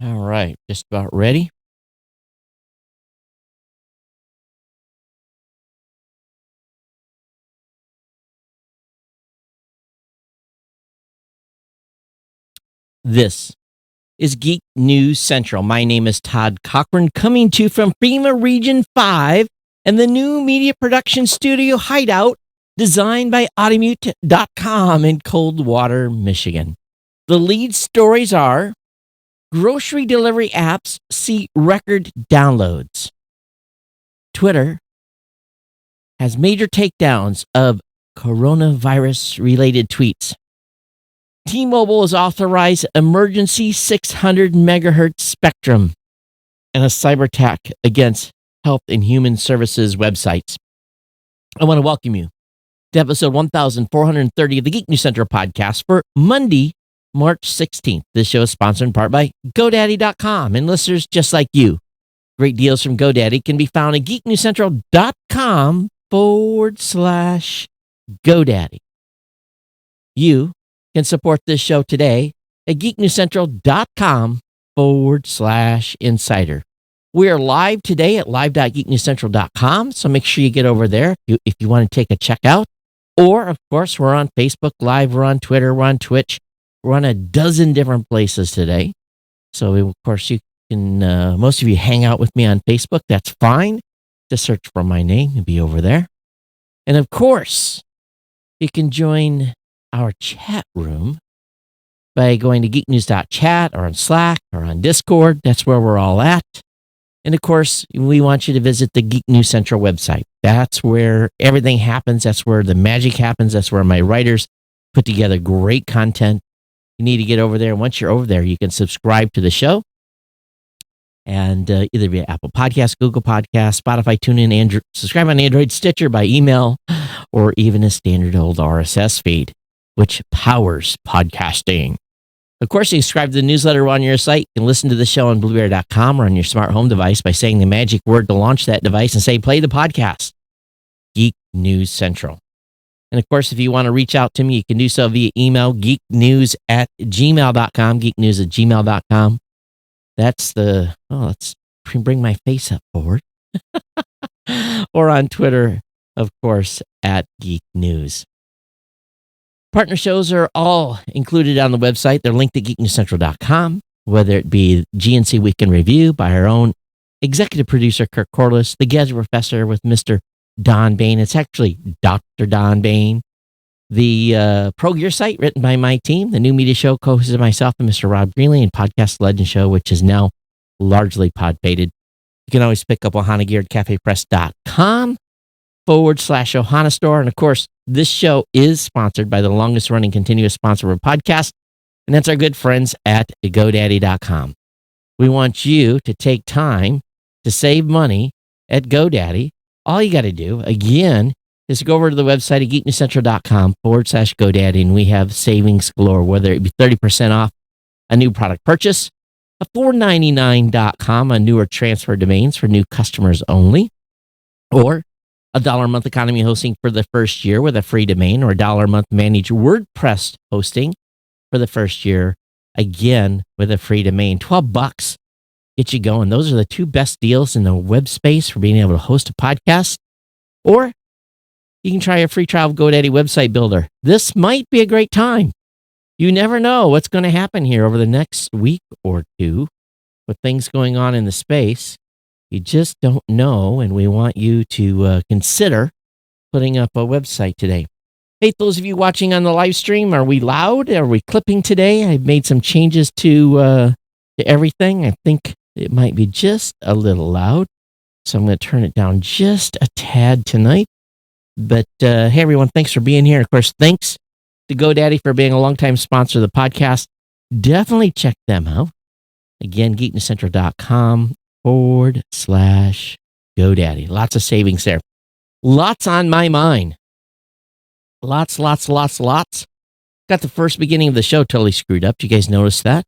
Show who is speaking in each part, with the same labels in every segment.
Speaker 1: All right, just about ready. This is Geek News Central. My name is Todd Cochran, coming to you from FEMA Region 5 and the new media production studio Hideout, designed by Automute.com in Coldwater, Michigan. The lead stories are grocery delivery apps see record downloads. Twitter has major takedowns of coronavirus-related tweets. T-Mobile has authorized emergency 600 megahertz spectrum and a cyber attack against Health and Human Services websites. I want to welcome you to episode 1430 of the Geek News Central podcast for Monday, March 16th. This show is sponsored in part by GoDaddy.com and listeners just like you. Great deals from GoDaddy can be found at geeknewscentral.com/GoDaddy. You can support this show today at geeknewscentral.com/insider. We are live today at live.geeknewscentral.com, so make sure you get over there if you want to take a check out. Or, of course, we're on Facebook Live, we're on Twitter, we're on Twitch. We're on a dozen different places today. So, of course, you can, most of you hang out with me on Facebook. That's fine. Just search for my name and be over there. And, of course, you can join our chat room by going to geeknews.chat or on Slack or on Discord. That's where we're all at. And of course, we want you to visit the Geek News Central website. That's where everything happens. That's where the magic happens. That's where my writers put together great content. You need to get over there. And once you're over there, you can subscribe to the show. And either via Apple Podcasts, Google Podcasts, Spotify, TuneIn, Android, subscribe on Android, Stitcher, by email, or even a standard old RSS feed, which powers podcasting. Of course, you can subscribe to the newsletter on your site. You can listen to the show on Blueberry.com or on your smart home device by saying the magic word to launch that device and say, play the podcast, Geek News Central. And of course, if you want to reach out to me, you can do so via email, geeknews@gmail.com, geeknews@gmail.com. That's let's bring my face up forward. Or on Twitter, of course, at Geek News. Partner shows are all included on the website. They're linked at geeknewscentral.com, whether it be GNC Week in Review by our own executive producer, Kirk Corliss, The Gadget Professor with Mr. Don Bain. It's actually Dr. Don Bain. The Pro Gear site, written by my team. The new media show, co-hosted by myself and Mr. Rob Greenlee, and Podcast Legend Show, which is now largely pod-baited. You can always pick up Ohana Gear at cafepress.com/Ohana Store. And of course, this show is sponsored by the longest running continuous sponsor of a podcast, and that's our good friends at GoDaddy.com. We want you to take time to save money at GoDaddy. All you got to do, again, is to go over to the website at geeknewscentral.com/GoDaddy, and we have savings galore, whether it be 30% off a new product purchase, a $4.99.com on newer transfer domains for new customers only, or $1 a month economy hosting for the first year with a free domain, or $1 a month managed WordPress hosting for the first year, again with a free domain. $12 get you going. Those are the two best deals in the web space for being able to host a podcast. Or you can try a free trial of GoDaddy Website Builder. This might be a great time. You never know what's going to happen here over the next week or two with things going on in the space. You just don't know, and we want you to consider putting up a website today. Hey, those of you watching on the live stream, are we loud? Are we clipping today? I've made some changes to everything. I think it might be just a little loud, so I'm going to turn it down just a tad tonight. But hey, everyone, thanks for being here. Of course, thanks to GoDaddy for being a longtime sponsor of the podcast. Definitely check them out. Again, geeknewscentral.com/GoDaddy. Lots of savings there. Lots on my mind. Lots. Got the first beginning of the show totally screwed up. Did you guys notice that?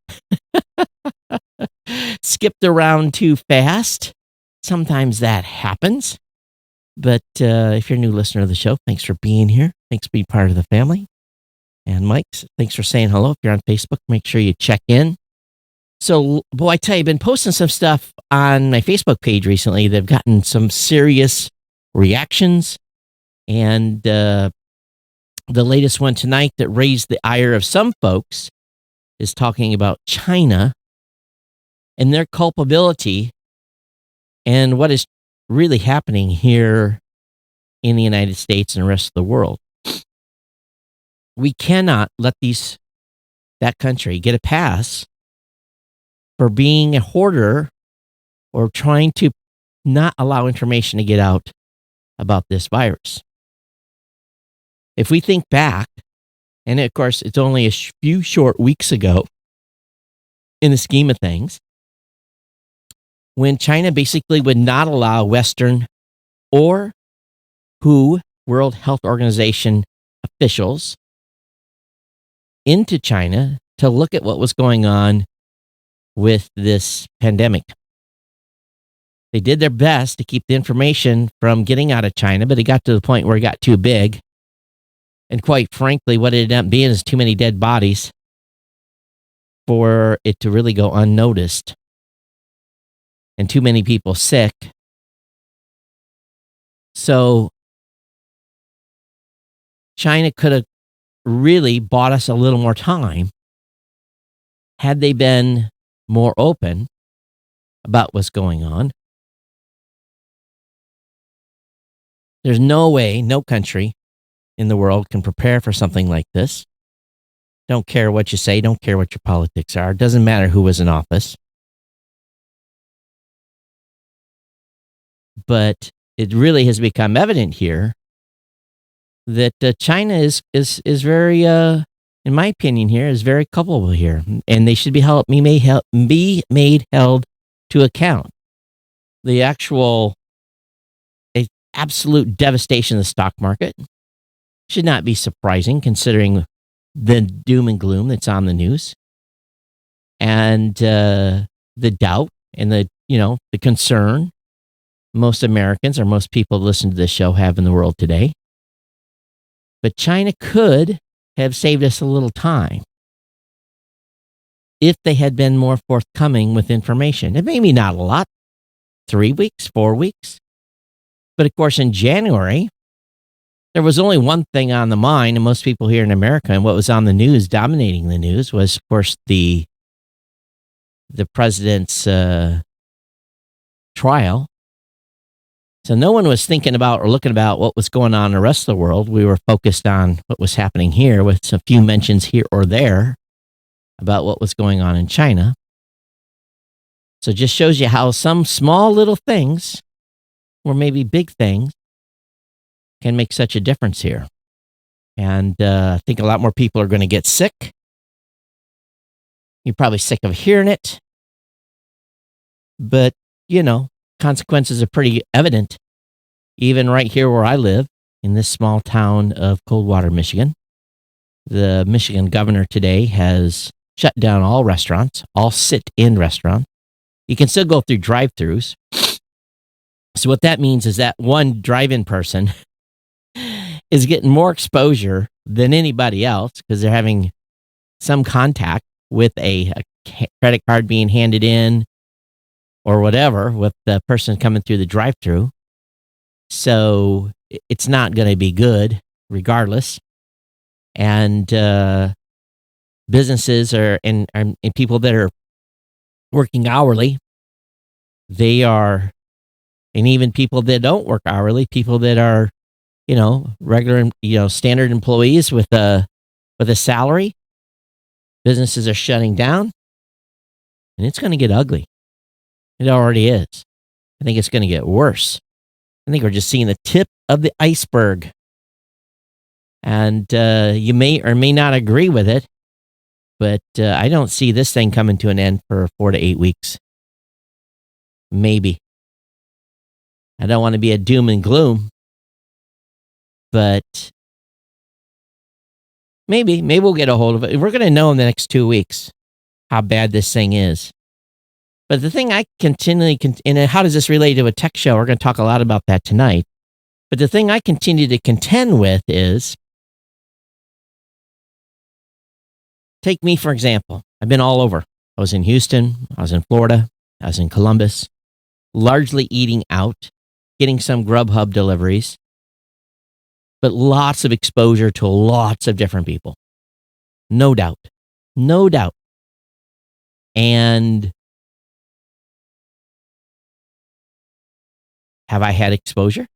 Speaker 1: Skipped around too fast. Sometimes that happens. But if you're a new listener of the show, thanks for being here. Thanks for being part of the family. And Mike, thanks for saying hello. If you're on Facebook, make sure you check in. So, boy, I tell you, I've been posting some stuff on my Facebook page recently. They've gotten some serious reactions. And the latest one tonight that raised the ire of some folks is talking about China and their culpability and what is really happening here in the United States and the rest of the world. We cannot let that country get a pass for being a hoarder or trying to not allow information to get out about this virus. If we think back, and of course, it's only a few short weeks ago in the scheme of things, when China basically would not allow Western or WHO, World Health Organization officials into China to look at what was going on with this pandemic. They did their best to keep the information from getting out of China, but it got to the point where it got too big. And quite frankly, what it ended up being is too many dead bodies for it to really go unnoticed. And too many people sick. So China could have really bought us a little more time had they been more open about what's going on. There's no way, no country in the world can prepare for something like this. Don't care what you say, don't care what your politics are. It doesn't matter who was in office. But it really has become evident here that China is very, in my opinion, here is very culpable here, and they should be made held to account. The actual absolute devastation of the stock market should not be surprising, considering the doom and gloom that's on the news, and the doubt and the concern most Americans or most people who listen to this show have in the world today. But China could have saved us a little time if they had been more forthcoming with information. And maybe not a lot, 3 weeks, 4 weeks. But of course, in January, there was only one thing on the mind of most people here in America, and what was on the news, dominating the news, was, of course, the president's trial. So no one was thinking about or looking about what was going on in the rest of the world. We were focused on what was happening here, with a few mentions here or there about what was going on in China. So it just shows you how some small little things, or maybe big things, can make such a difference here. And I think a lot more people are going to get sick. You're probably sick of hearing it. But, consequences are pretty evident, even right here where I live, in this small town of Coldwater, Michigan. The Michigan governor today has shut down all restaurants, all sit-in restaurants. You can still go through drive-thrus. So what that means is that one drive-in person is getting more exposure than anybody else because they're having some contact with a credit card being handed in or whatever with the person coming through the drive-thru. So it's not going to be good regardless. And businesses and people that are working hourly, and even people that don't work hourly, people that are, regular, standard employees with a salary, businesses are shutting down, and it's going to get ugly. It already is. I think it's going to get worse. I think we're just seeing the tip of the iceberg. And you may or may not agree with it, but I don't see this thing coming to an end for 4 to 8 weeks. Maybe. I don't want to be a doom and gloom, but maybe we'll get a hold of it. We're going to know in the next 2 weeks how bad this thing is. But the thing I continually, and how does this relate to a tech show? We're going to talk a lot about that tonight. But the thing I continue to contend with is, take me, for example. I've been all over. I was in Houston. I was in Florida. I was in Columbus, largely eating out, getting some Grubhub deliveries, but lots of exposure to lots of different people. No doubt. No doubt. And have I had exposure?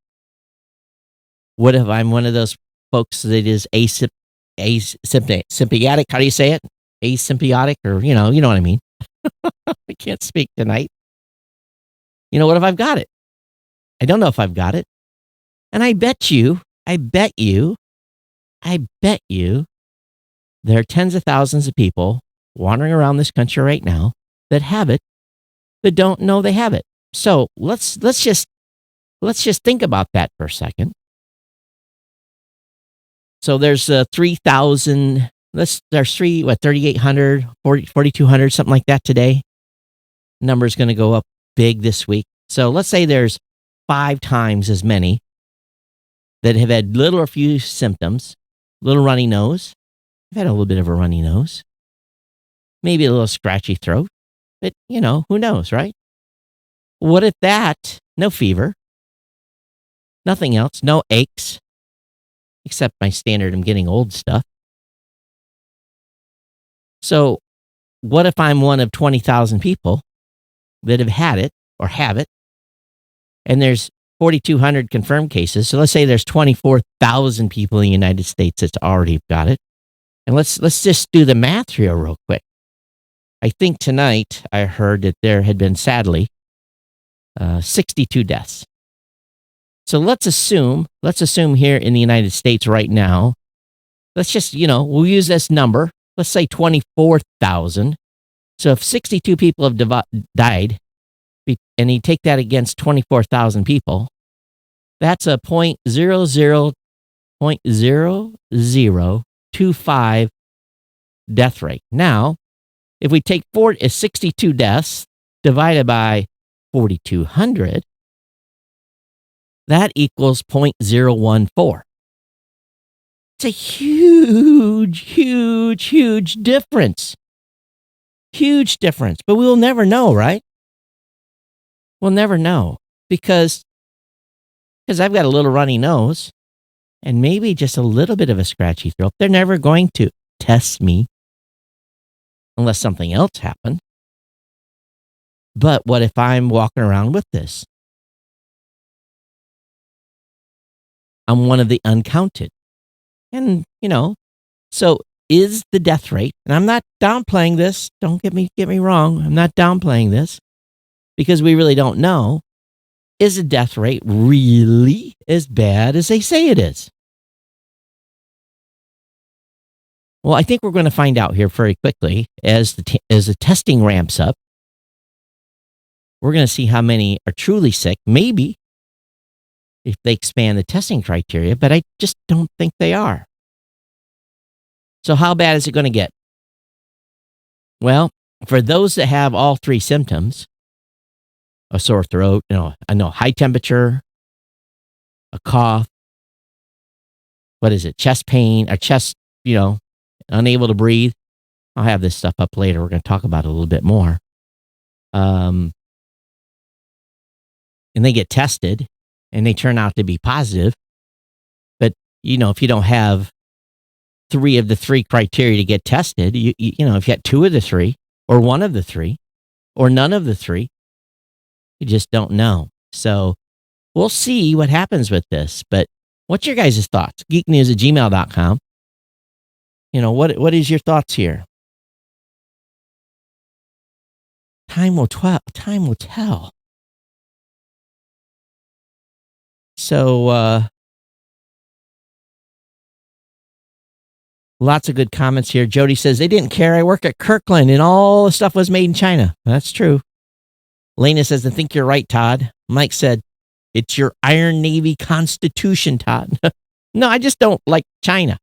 Speaker 1: What if I'm one of those folks that is asymptomatic? How do you say it? Asymptomatic, or you know what I mean. I can't speak tonight. What if I've got it? I don't know if I've got it. And I bet you, there are tens of thousands of people wandering around this country right now that have it, but don't know they have it. So let's just think about that for a second. So there's 3,000. There's 3,800, 4,200, something like that today. Number's going to go up big this week. So let's say there's 5 times as many that have had little or few symptoms, little runny nose. I've had a little bit of a runny nose, maybe a little scratchy throat, but who knows, right? What if that, no fever, nothing else, no aches, except my standard I'm getting old stuff. So what if I'm one of 20,000 people that have had it or have it, and there's 4,200 confirmed cases. So let's say there's 24,000 people in the United States that's already got it. And let's just do the math here real quick. I think tonight I heard that there had been, sadly, 62 deaths. So let's assume here in the United States right now, let's just, we'll use this number. Let's say 24,000. So if 62 people have died, and you take that against 24,000 people, that's a 0.0025 death rate. Now, if we take 62 deaths divided by 4,200, that equals 0.014. It's a huge difference. Huge difference. But we'll never know, right? We'll never know because I've got a little runny nose and maybe just a little bit of a scratchy throat. They're never going to test me unless something else happened. But what if I'm walking around with this? I'm one of the uncounted. And, so is the death rate, and I'm not downplaying this, don't get me wrong, I'm not downplaying this, because we really don't know, is the death rate really as bad as they say it is? Well, I think we're going to find out here very quickly as the testing ramps up. We're going to see how many are truly sick, maybe, if they expand the testing criteria, but I just don't think they are. So how bad is it going to get? Well, for those that have all 3 symptoms, a sore throat, high temperature, a cough, chest pain, or chest, unable to breathe. I'll have this stuff up later. We're going to talk about it a little bit more. And they get tested and they turn out to be positive. But, if you don't have 3 of the 3 criteria to get tested, if you had 2 of the 3 or 1 of the 3 or none of the 3, you just don't know. So we'll see what happens with this. But what's your guys' thoughts? geeknews@gmail.com. What is your thoughts here? Time will tell. So, lots of good comments here. Jody says, they didn't care. I work at Kirkland and all the stuff was made in China. That's true. Lena says, I think you're right, Todd. Mike said, it's your Iron Navy Constitution, Todd. No, I just don't like China.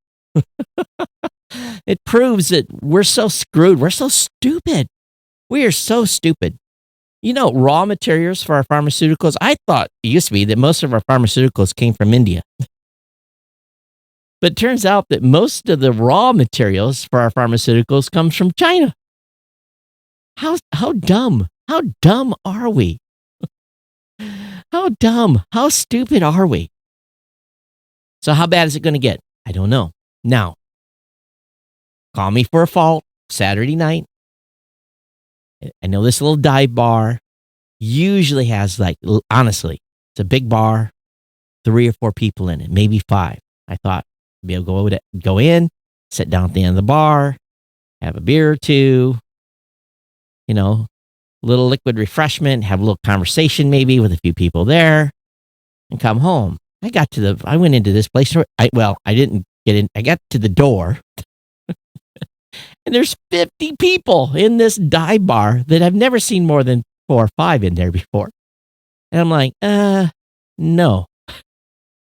Speaker 1: It proves that we're so screwed. We're so stupid. We are so stupid. Raw materials for our pharmaceuticals, I thought it used to be that most of our pharmaceuticals came from India. But it turns out that most of the raw materials for our pharmaceuticals comes from China. How dumb? How dumb are we? How dumb? How stupid are we? So how bad is it going to get? I don't know. Now, call me for a fault. Saturday night. I know this little dive bar usually has honestly, it's a big bar, 3 or 4 people in it, maybe 5. I thought I'd be able to go in, sit down at the end of the bar, have a beer or two, little liquid refreshment, have a little conversation maybe with a few people there, and come home. I went into this place. I didn't get in. I got to the door, and there's 50 people in this dive bar that I've never seen more than 4 or 5 in there before. And I'm like, no.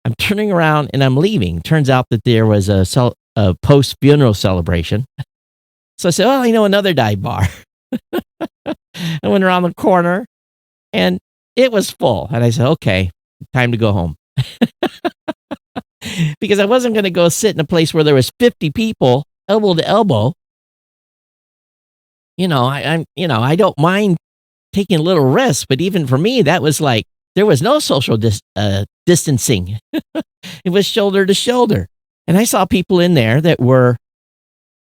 Speaker 1: I'm turning around and I'm leaving. Turns out that there was a post-funeral celebration. So I said, another dive bar. I went around the corner and it was full. And I said, okay, time to go home. Because I wasn't going to go sit in a place where there was 50 people elbow to elbow. I don't mind taking a little risk, but even for me, that was like, there was no social distancing. It was shoulder to shoulder. And I saw people in there that were,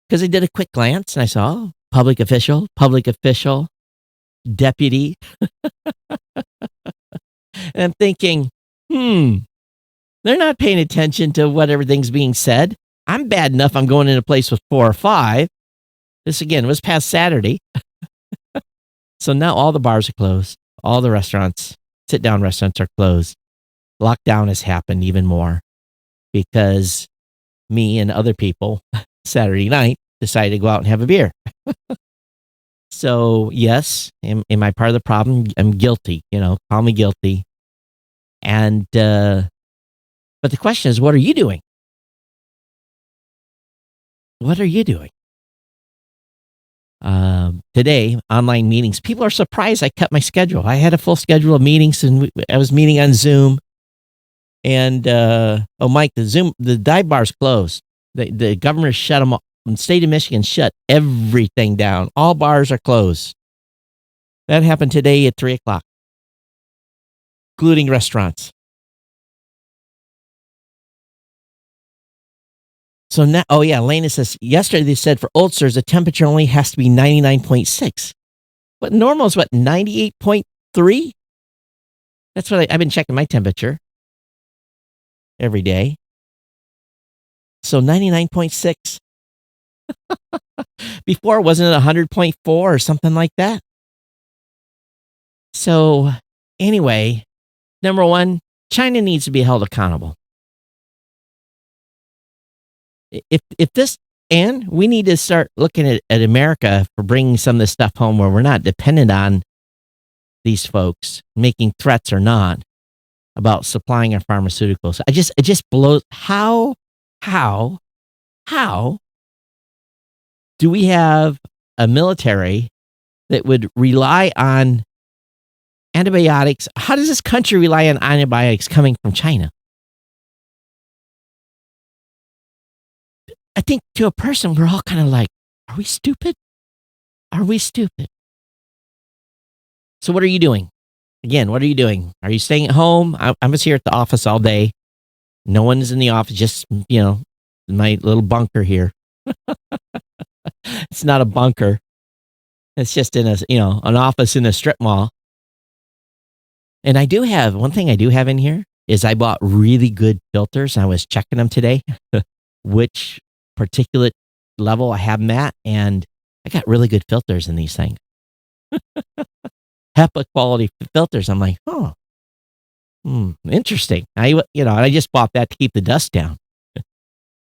Speaker 1: because I did a quick glance and I saw public official, deputy. And I'm thinking, they're not paying attention to what everything's being said. I'm bad enough. I'm going in a place with 4 or 5. This again was past Saturday. So now all the bars are closed. All the restaurants, sit-down restaurants are closed. Lockdown has happened even more because me and other people Saturday night decided to go out and have a beer. So yes, am I part of the problem? I'm guilty, call me guilty. And, but the question is, what are you doing? What are you doing? Today, online meetings, people are surprised I cut my schedule. I had a full schedule of meetings and I was meeting on Zoom. And, Mike, the dive bar's closed. The governor shut them off. The state of Michigan shut everything down. All bars are closed. That happened today at 3:00, including restaurants. So now, Lena says, yesterday they said for ulcers, the temperature only has to be 99.6. But normal is 98.3? That's what I've been checking my temperature every day. So 99.6. Before, wasn't it 100.4 or something like that? So anyway, number one, China needs to be held accountable. If this, and we need to start looking at America for bringing some of this stuff home where we're not dependent on these folks making threats or not about supplying our pharmaceuticals. It just blows. How do we have a military that would rely on antibiotics? How does this country rely on antibiotics coming from China? I think to a person, we're all kind of like, are we stupid? Are we stupid? So what are you doing? Again, what are you doing? Are you staying at home? I was here at the office all day. No one is in the office, just, my little bunker here. It's not a bunker. It's just in an office in a strip mall. And one thing I do have in here is I bought really good filters. I was checking them today, which particulate level I have them at, and I got really good filters in these things. HEPA quality filters. I'm like, interesting. I just bought that to keep the dust down.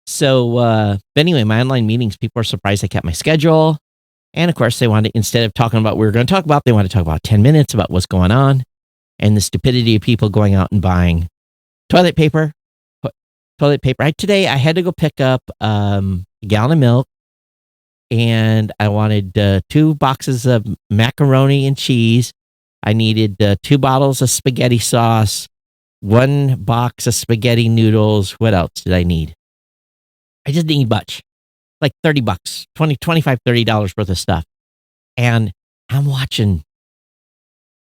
Speaker 1: So, but anyway, my online meetings, people are surprised I kept my schedule. And of course, they wanted, instead of talking about what we were going to talk about, they want to talk about 10 minutes about what's going on and the stupidity of people going out and buying toilet paper. Today, I had to go pick up a gallon of milk, and I wanted 2 boxes of macaroni and cheese. I needed 2 bottles of spaghetti sauce, 1 box of spaghetti noodles. What else did I need? I just didn't need much, like $30, $25, $30 worth of stuff. And I'm watching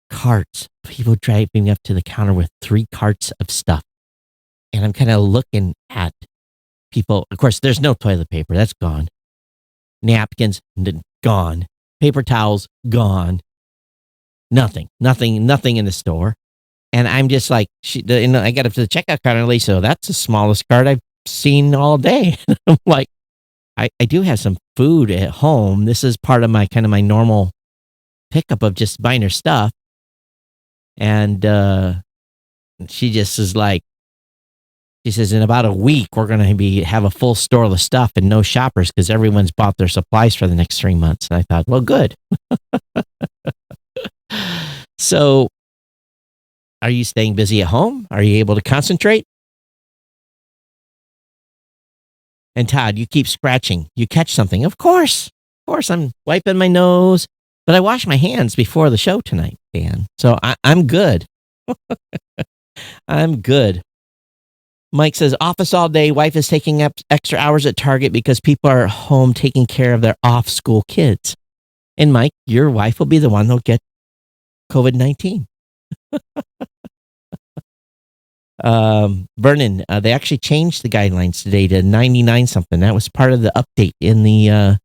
Speaker 1: carts, people driving up to the counter with 3 carts of stuff. And I'm kind of looking at people. Of course, there's no toilet paper. That's gone. Napkins, gone. Paper towels, gone. Nothing in the store. And I'm just like, I got up to the checkout counter and Lisa, so that's the smallest cart I've seen all day. I'm like, I do have some food at home. This is part of my kind of my normal pickup of just buying her stuff. And she just is like, she says, in about a week, we're going to have a full store of stuff and no shoppers because everyone's bought their supplies for the next 3 months. And I thought, well, good. So, are you staying busy at home? Are you able to concentrate? And Todd, you keep scratching. You catch something. Of course, I'm wiping my nose, but I washed my hands before the show tonight, Dan. So I'm good. I'm good. Mike says, office all day. Wife is taking up extra hours at Target because people are home taking care of their off-school kids. And Mike, your wife will be the one that'll get COVID-19. Vernon, they actually changed the guidelines today to 99 something. That was part of the update in the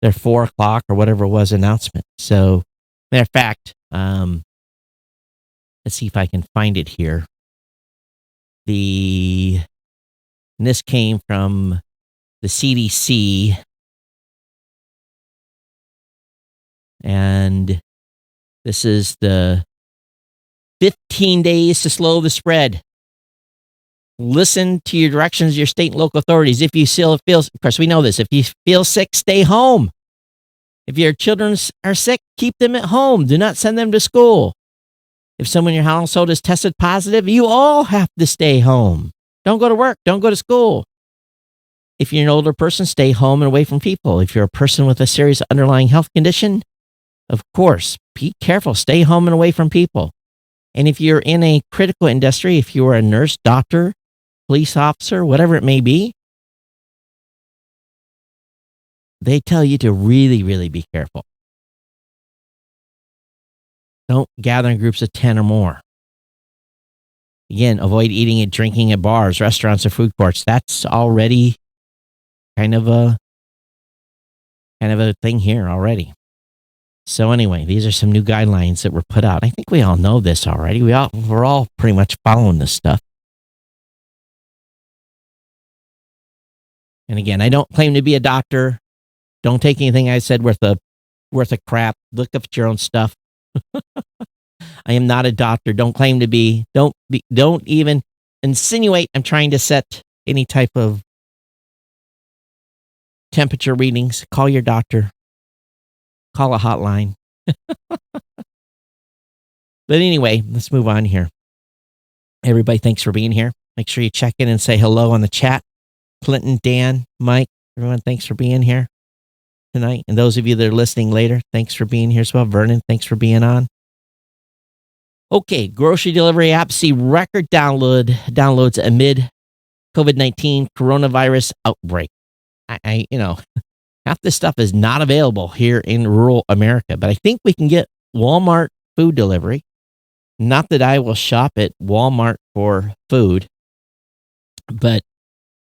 Speaker 1: their 4 o'clock or whatever it was announcement. So, matter of fact, let's see if I can find it here. And this came from the CDC, and this is the 15 days to slow the spread. Listen to your directions, your state and local authorities. If you still feel, of course, we know this. If you feel sick, stay home. If your children are sick, keep them at home. Do not send them to school. If someone in your household is tested positive, you all have to stay home. Don't go to work. Don't go to school. If you're an older person, stay home and away from people. If you're a person with a serious underlying health condition, of course, be careful. Stay home and away from people. And if you're in a critical industry, if you are a nurse, doctor, police officer, whatever it may be, they tell you to really, really be careful. Don't gather in groups of 10 or more. Again, avoid eating and drinking at bars, restaurants, or food courts. That's already kind of a thing here already. So anyway, these are some new guidelines that were put out. I think we all know this already. We're all pretty much following this stuff. And again, I don't claim to be a doctor. Don't take anything I said worth a crap. Look up at your own stuff. I am not a doctor. Don't claim to be. Don't even insinuate I'm trying to set any type of temperature readings. Call your doctor. Call a hotline. But anyway, let's move on here. Everybody, thanks for being here. Make sure you check in and say hello on the chat. Clinton, Dan, Mike, everyone, thanks for being here tonight. And those of you that are listening later, thanks for being here as well. Vernon, thanks for being on. Okay, grocery delivery apps see record downloads amid COVID-19 coronavirus outbreak. I half this stuff is not available here in rural America, but I think we can get Walmart food delivery. Not that I will shop at Walmart for food, but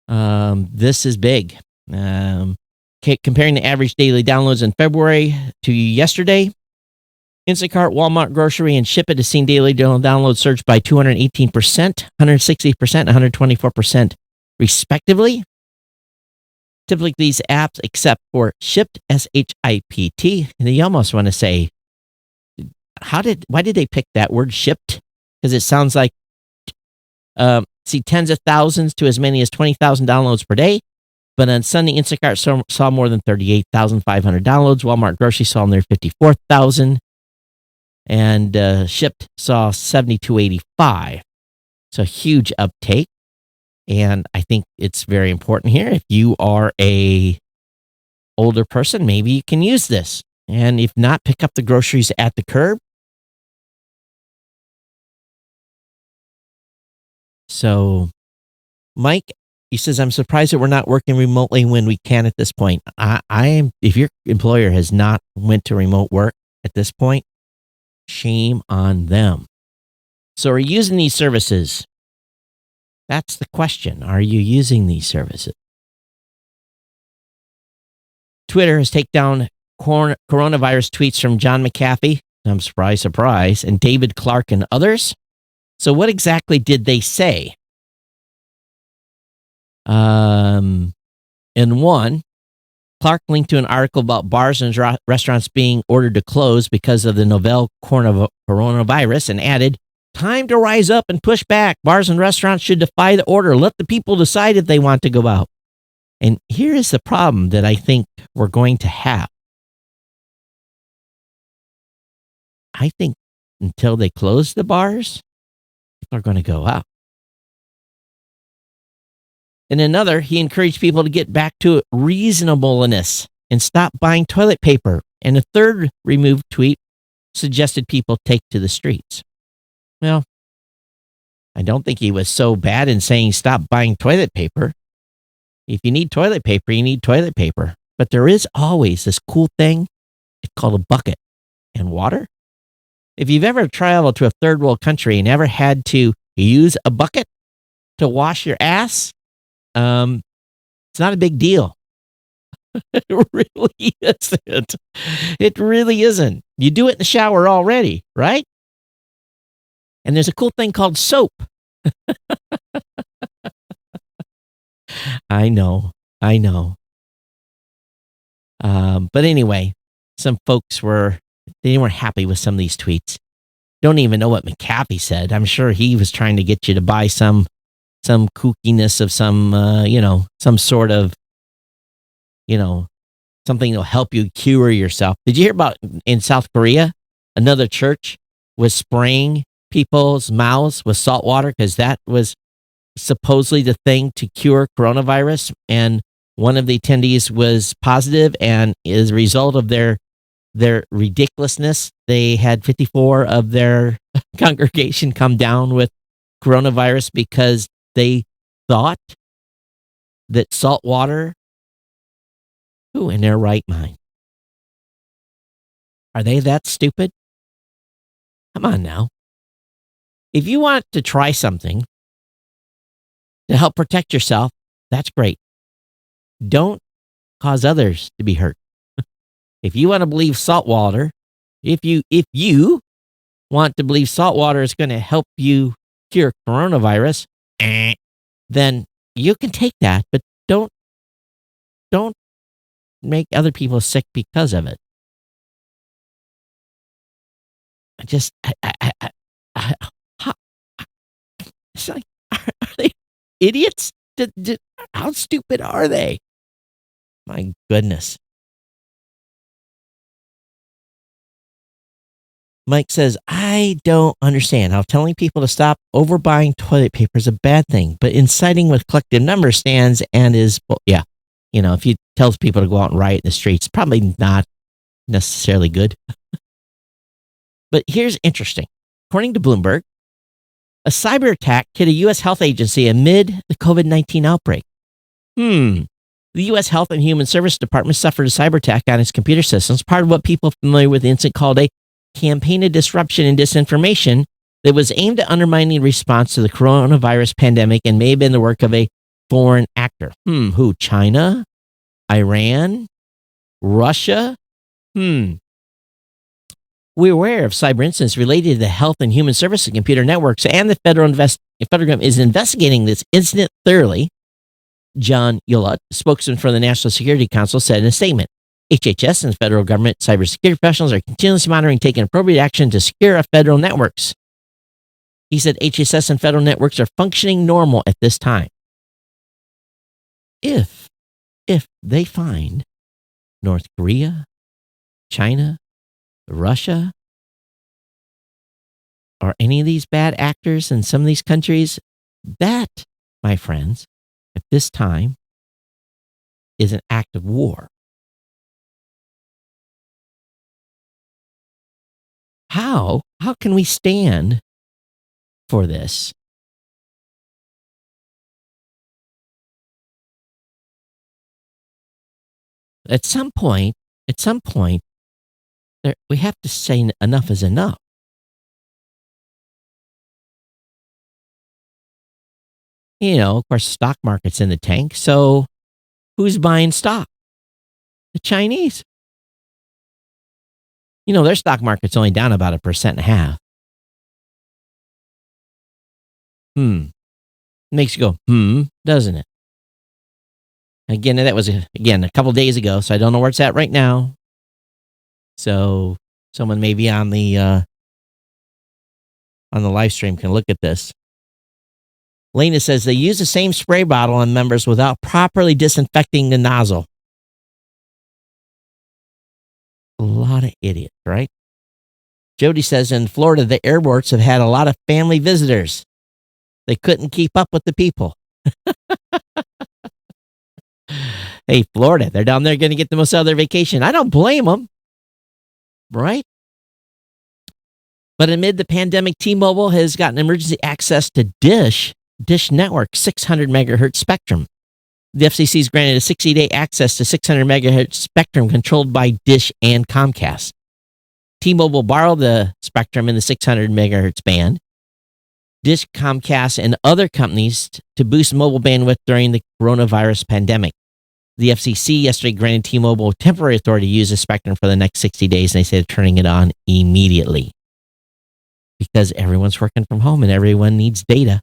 Speaker 1: this is big. Comparing the average daily downloads in February to yesterday, Instacart, Walmart Grocery, and Ship It has seen daily downloads surge by 218%, 160%, and 124% respectively. Typically, these apps, except for Shipt, S-H-I-P-T, and you almost want to say, why did they pick that word, Shipt? Because it sounds like, see tens of thousands to as many as 20,000 downloads per day. But on Sunday, Instacart saw more than 38,500 downloads. Walmart Grocery saw near 54,000. And Shipt saw 7,285. So huge uptake. And I think it's very important here. If you are a older person, maybe you can use this. And if not, pick up the groceries at the curb. So, Mike, he says, I'm surprised that we're not working remotely when we can at this point. If your employer has not went to remote work, at this point, shame on them. So are you using these services? That's the question. Are you using these services? Twitter has taken down coronavirus tweets from John McAfee, I'm surprise, and David Clark and others. So what exactly did they say? In one, Clark linked to an article about bars and restaurants being ordered to close because of the novel coronavirus and added, time to rise up and push back. Bars and restaurants should defy the order. Let the people decide if they want to go out. And here is the problem that I think we're going to have. I think until they close the bars, people are going to go out. In another, he encouraged people to get back to reasonableness and stop buying toilet paper. And a third removed tweet suggested people take to the streets. Well, I don't think he was so bad in saying stop buying toilet paper. If you need toilet paper, you need toilet paper. But there is always this cool thing. It's called a bucket and water. If you've ever traveled to a third world country and ever had to use a bucket to wash your ass, it's not a big deal. It really isn't. It really isn't. You do it in the shower already, right? And there's a cool thing called soap. I know. But anyway, some folks weren't happy with some of these tweets. Don't even know what McAfee said. I'm sure he was trying to get you to buy some kookiness of some sort of, something that'll help you cure yourself. Did you hear about in South Korea, another church was spraying people's mouths with salt water because that was supposedly the thing to cure coronavirus, and one of the attendees was positive, and as a result of their ridiculousness, they had 54 of their congregation come down with coronavirus because they thought that salt water, who in their right mind? Are they that stupid? Come on now. If you want to try something to help protect yourself, that's great. Don't cause others to be hurt. If you want to believe salt water, if you want to believe salt water is going to help you cure coronavirus, then you can take that, but don't make other people sick because of it. It's like, are they idiots? How stupid are they? My goodness. Mike says, I don't understand how telling people to stop overbuying toilet paper is a bad thing, but inciting with collective number stands and is, if he tells people to go out and riot in the streets, probably not necessarily good. But here's interesting. According to Bloomberg, a cyber attack hit a U.S. health agency amid the COVID-19 outbreak. The U.S. Health and Human Services Department suffered a cyber attack on its computer systems, part of what people familiar with the incident called a campaign of disruption and disinformation that was aimed at undermining response to the coronavirus pandemic and may have been the work of a foreign actor. Who? China? Iran? Russia? We're aware of cyber incidents related to the Health and Human Services Computer Networks, and the federal government is investigating this incident thoroughly. John Ullott, spokesman for the National Security Council, said in a statement, HHS and federal government cybersecurity professionals are continuously monitoring, taking appropriate action to secure our federal networks. He said HHS and federal networks are functioning normal at this time. If they find North Korea, China, Russia, or any of these bad actors in some of these countries, that, my friends, at this time, is an act of war. How can we stand for this? At some point, we have to say enough is enough. Of course, the stock market's in the tank. So who's buying stock? The Chinese. Their stock market's only down about 1.5%. Makes you go, doesn't it? Again, that was, a couple days ago, so I don't know where it's at right now. So someone maybe on the live stream can look at this. Lena says they use the same spray bottle on members without properly disinfecting the nozzle. A lot of idiots, right? Jody says in Florida, the airports have had a lot of family visitors. They couldn't keep up with the people. Hey, Florida, they're down there going to get the most out of their vacation. I don't blame them, right? But amid the pandemic, T-Mobile has gotten emergency access to Dish Network 600 megahertz spectrum. The FCC has granted a 60-day access to 600 megahertz spectrum controlled by Dish and Comcast. T-Mobile borrowed the spectrum in the 600 megahertz band. Dish, Comcast, and other companies to boost mobile bandwidth during the coronavirus pandemic. The FCC yesterday granted T-Mobile temporary authority to use the spectrum for the next 60 days, and they said turning it on immediately. Because everyone's working from home and everyone needs data.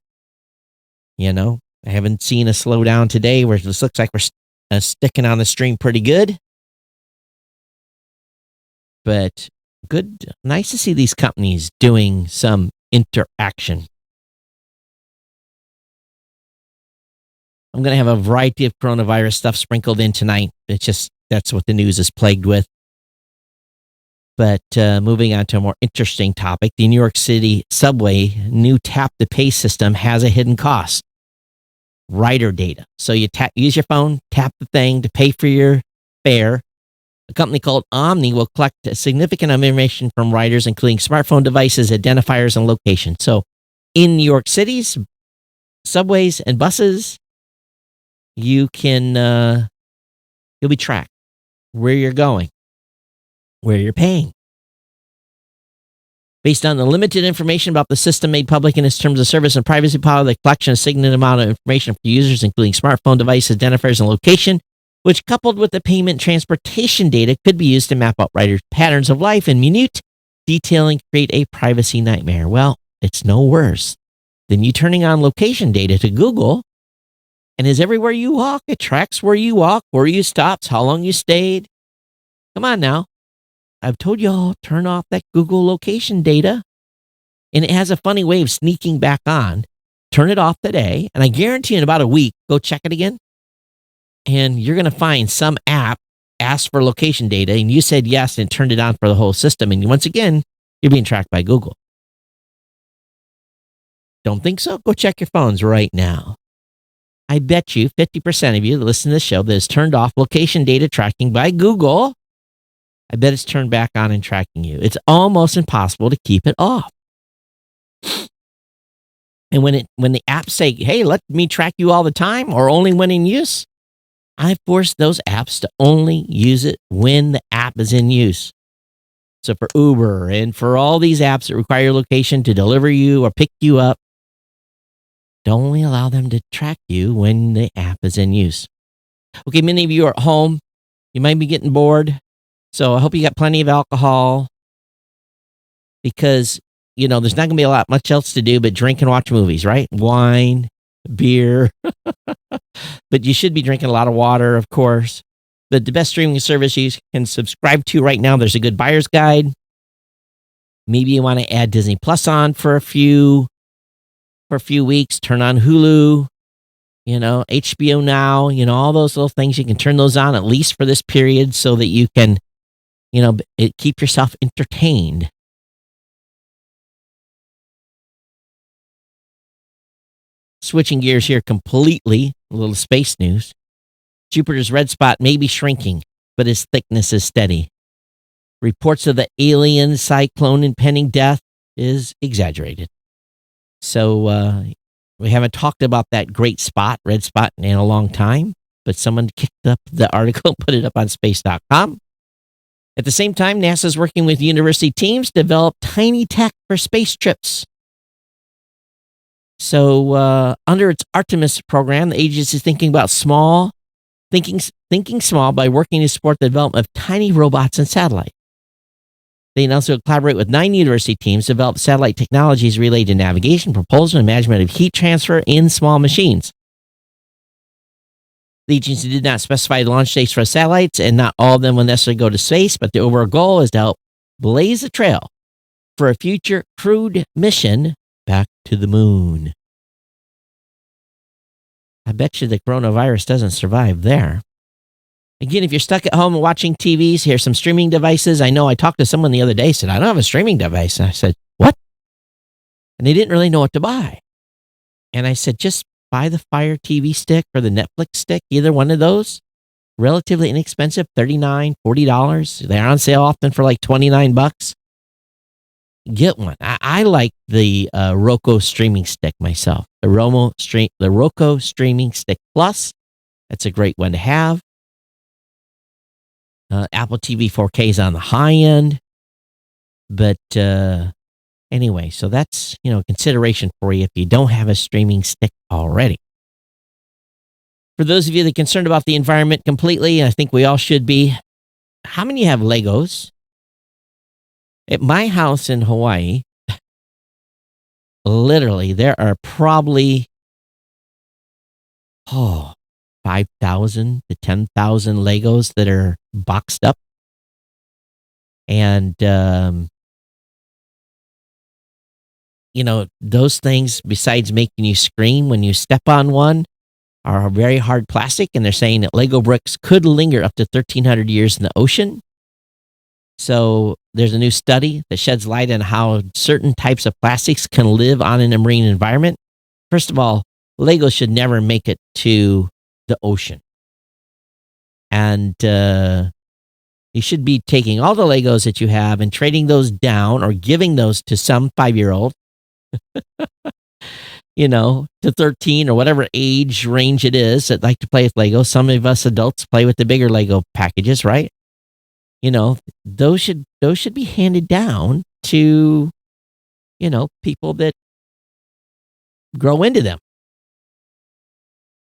Speaker 1: I haven't seen a slowdown today where it just looks like we're sticking on the stream pretty good. But nice to see these companies doing some interaction. I'm going to have a variety of coronavirus stuff sprinkled in tonight. That's what the news is plagued with. But moving on to a more interesting topic, the New York City subway new tap to pay system has a hidden cost. Rider data. So you use your phone, tap the thing to pay for your fare. A company called Omni will collect a significant amount of information from riders, including smartphone devices, identifiers, and location. So in New York City's subways and buses, you'll be tracked where you're going, where you're paying. Based on the limited information about the system made public in its terms of service and privacy policy, the collection of a significant amount of information for users, including smartphone devices, identifiers, and location, which coupled with the payment transportation data could be used to map out riders' patterns of life in minute detailing, create a privacy nightmare. Well, it's no worse than you turning on location data to Google, and as everywhere you walk, it tracks where you walk, where you stopped, how long you stayed. Come on now. I've told y'all, turn off that Google location data. And it has a funny way of sneaking back on. Turn it off today. And I guarantee in about a week, go check it again. And you're going to find some app asked for location data. And you said yes and turned it on for the whole system. And once again, you're being tracked by Google. Don't think so? Go check your phones right now. I bet you 50% of you that listen to this show that has turned off location data tracking by Google, I bet it's turned back on and tracking you. It's almost impossible to keep it off. And when the apps say, hey, let me track you all the time or only when in use, I force those apps to only use it when the app is in use. So for Uber and for all these apps that require your location to deliver you or pick you up, don't only allow them to track you when the app is in use. Okay, many of you are at home. You might be getting bored. So I hope you got plenty of alcohol because, there's not going to be much else to do but drink and watch movies, right? Wine, beer. But you should be drinking a lot of water, of course. But the best streaming service you can subscribe to right now, there's a good buyer's guide. Maybe you want to add Disney Plus on for a few weeks. Turn on Hulu, HBO Now, all those little things. You can turn those on at least for this period so that you can keep yourself entertained. Switching gears here completely, a little space news. Jupiter's red spot may be shrinking, but its thickness is steady. Reports of the alien cyclone impending death is exaggerated. So we haven't talked about that great spot, red spot, in a long time, but someone kicked up the article and put it up on space.com. At the same time, NASA is working with university teams to develop tiny tech for space trips. So, under its Artemis program, the agency is thinking about thinking small by working to support the development of tiny robots and satellites. They also collaborate with 9 university teams to develop satellite technologies related to navigation, propulsion, and management of heat transfer in small machines. The agency did not specify the launch dates for satellites, and not all of them will necessarily go to space, but the overall goal is to help blaze a trail for a future crewed mission back to the moon. I bet you the coronavirus doesn't survive there. Again, if you're stuck at home watching TVs, here's some streaming devices. I know I talked to someone the other day, said, I don't have a streaming device. And I said, what? And they didn't really know what to buy. And I said, just buy the Fire TV stick or the Netflix stick, either one of those. Relatively inexpensive, $39, $40. They're on sale often for like $29. Get one. I like the Roku streaming stick myself. The Roku streaming stick plus. That's a great one to have. Apple TV 4K is on the high end. But anyway, so that's, consideration for you if you don't have a streaming stick already. For those of you that are concerned about the environment completely, I think we all should be. How many have Legos? At my house in Hawaii, literally, there are probably 5,000 to 10,000 Legos that are boxed up. And, those things, besides making you scream when you step on one, are very hard plastic. And they're saying that Lego bricks could linger up to 1,300 years in the ocean. So there's a new study that sheds light on how certain types of plastics can live on in a marine environment. First of all, Lego should never make it to the ocean. And you should be taking all the Legos that you have and trading those down or giving those to some 5-year-old, to 13 or whatever age range it is that like to play with Lego. Some of us adults play with the bigger Lego packages, right? Those should be handed down to, people that grow into them.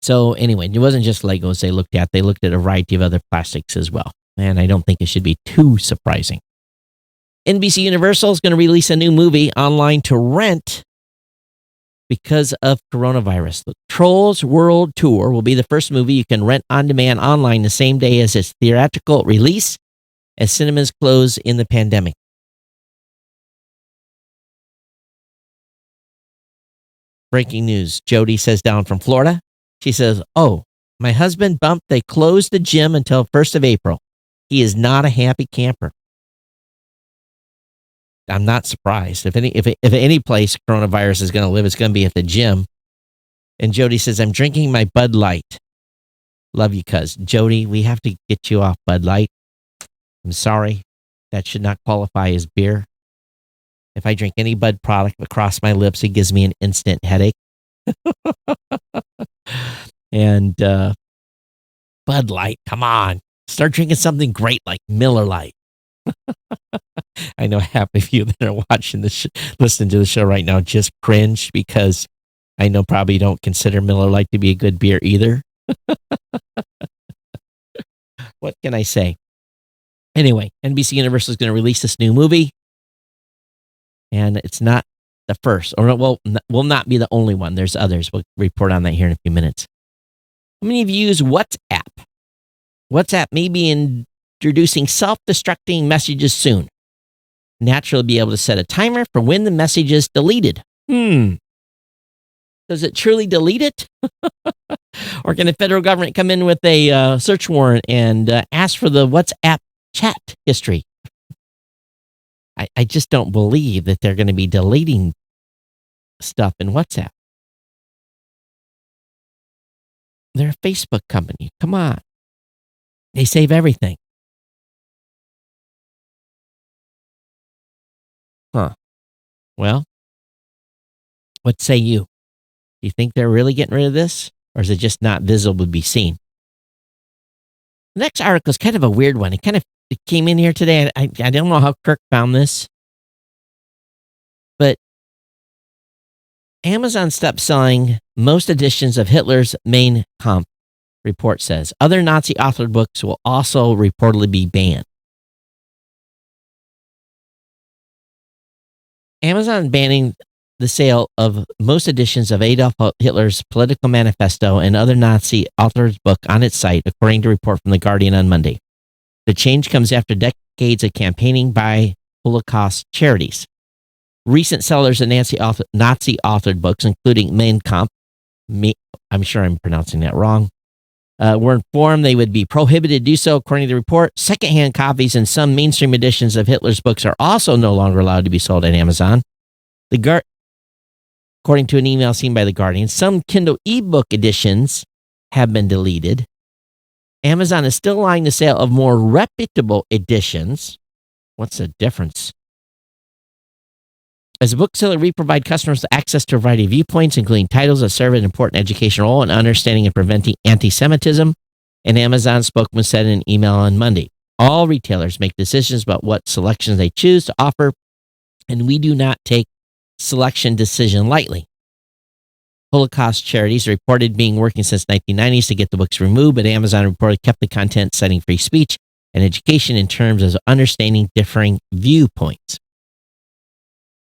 Speaker 1: So anyway, it wasn't just Legos they looked at. They looked at a variety of other plastics as well. And I don't think it should be too surprising. NBC Universal is going to release a new movie online to rent because of coronavirus. The Trolls World Tour will be the first movie you can rent on demand online the same day as its theatrical release, as cinemas close in the pandemic. Breaking news. Jody says down from Florida. She says, my husband bumped. They closed the gym until 1st of April. He is not a happy camper. I'm not surprised. If any place coronavirus is going to live, it's going to be at the gym. And Jody says, I'm drinking my Bud Light. Love you, cuz. Jody, we have to get you off Bud Light. I'm sorry. That should not qualify as beer. If I drink any Bud product across my lips, it gives me an instant headache. And Bud Light, come on. Start drinking something great like Miller Lite. I know half of you that are watching this, listening to the show right now just cringe because I know probably don't consider Miller Lite to be a good beer either. What can I say? Anyway, NBC Universal is going to release this new movie. And it's not the first, or will not be the only one. There's others. We'll report on that here in a few minutes. How many of you use WhatsApp? WhatsApp may be introducing self-destructing messages soon. Naturally, be able to set a timer for when the message is deleted. Does it truly delete it? Or can the federal government come in with a search warrant and ask for the WhatsApp chat history? I just don't believe that they're going to be deleting stuff in WhatsApp. They're a Facebook company. Come on. They save everything. Huh. Well, what say you? Do you think they're really getting rid of this? Or is it just not visible to be seen? The next article is kind of a weird one. It kind of it came in here today. I don't know how Kirk found this, but Amazon stopped selling most editions of Hitler's Mein Kampf, report says. Other Nazi-authored books will also reportedly be banned. Amazon banning the sale of most editions of Adolf Hitler's Political Manifesto and other Nazi authors' book on its site, according to a report from The Guardian on Monday. The change comes after decades of campaigning by Holocaust charities. Recent sellers of Nazi-authored books, including Mein Kampf, I'm sure I'm pronouncing that wrong, were informed they would be prohibited to do so, according to the report. Secondhand copies and some mainstream editions of Hitler's books are also no longer allowed to be sold at Amazon. According to an email seen by The Guardian, some Kindle ebook editions have been deleted. Amazon is still allowing the sale of more reputable editions. What's the difference? As a bookseller, we provide customers access to a variety of viewpoints, including titles that serve an important educational role in understanding and preventing anti-Semitism, an Amazon spokesman said in an email on Monday. All retailers make decisions about what selections they choose to offer, and we do not take selection decision lightly. Holocaust charities reported being working since 1990s to get the books removed, but Amazon reported kept the content citing free speech and education in terms of understanding differing viewpoints.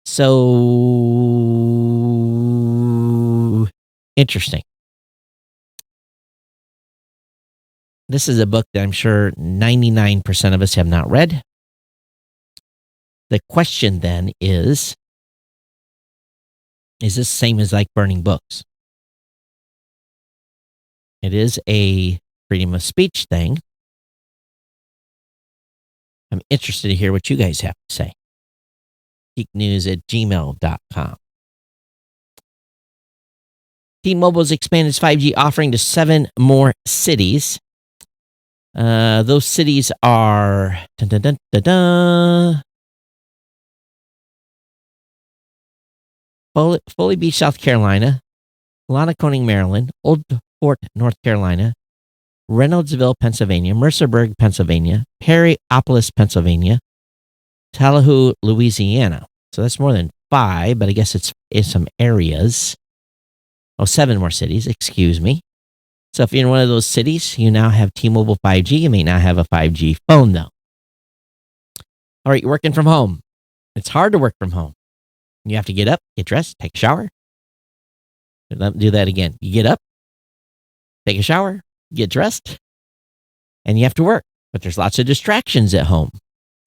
Speaker 1: So interesting. This is a book that I'm sure 99% of us have not read. The question then is this the same as like burning books? It is a freedom of speech thing. I'm interested to hear what you guys have to say. geeknews@gmail.com. T-Mobile has expanded its 5G offering to 7 more cities. Those cities are Foley Beach, South Carolina, Lonaconing, Maryland, Old Fort, North Carolina, Reynoldsville, Pennsylvania, Mercerburg, Pennsylvania, Perryopolis, Pennsylvania, Tallahassee, Louisiana. So that's more than 5, but I guess it's in some areas. 7 more cities, excuse me. So if you're in one of those cities, you now have T-Mobile 5G. You may not have a 5G phone, though. All right, you're working from home. It's hard to work from home. You have to get up, get dressed, take a shower. Let me do that again. You get up, take a shower, get dressed, and you have to work. But there's lots of distractions at home,